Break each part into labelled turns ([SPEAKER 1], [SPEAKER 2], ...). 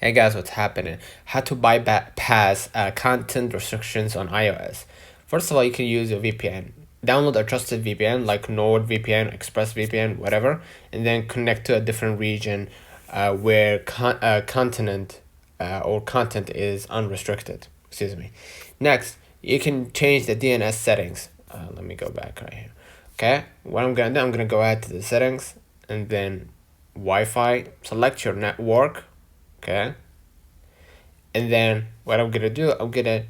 [SPEAKER 1] Hey guys, what's happening? How to bypass content restrictions on iOS. First of all, you can use a VPN. Download a trusted VPN like NordVPN, ExpressVPN, whatever, and then connect to a different region where content or content is unrestricted. Excuse me. Next, you can change the DNS settings. Let me go back right here. Okay, what I'm gonna do, I'm gonna go ahead to the settings and then Wi-Fi. Select your network. Okay, and then what I'm gonna do, I'm gonna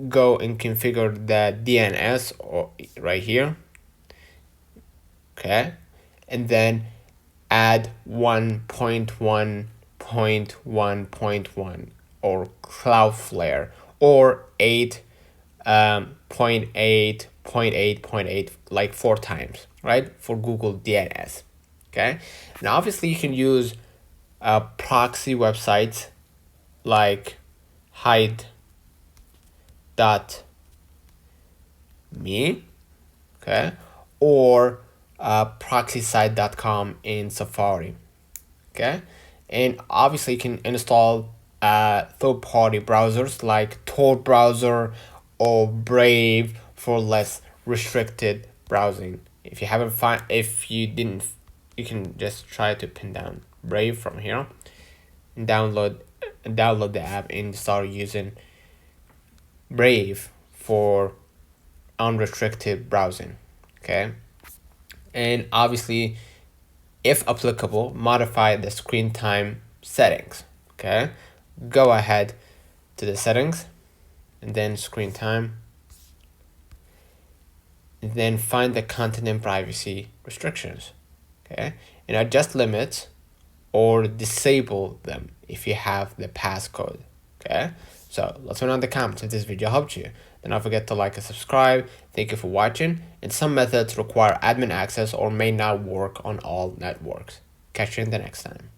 [SPEAKER 1] go and configure the DNS or right here. Okay, and then add 1.1.1.1 or Cloudflare or 8.8.8.8 like 4 times, right, for Google DNS. Okay, now obviously you can use proxy websites like hide.me, okay, or proxysite.com in Safari, okay, and obviously you can install third-party browsers like Tor browser or Brave for less restricted browsing. If you haven't find, if you didn't, you can just try to pin down Brave from here and download the app and start using Brave for unrestricted browsing. Okay, and obviously, if applicable, modify the screen time settings. Okay, go ahead to the settings and then screen time, and then find the content and privacy restrictions. Okay, and adjust limits or disable them if you have the passcode. Okay, so let's know in the comments if this video helped you. Do not forget to like and subscribe. Thank you for watching, and some methods require admin access or may not work on all networks. Catch you in the next time.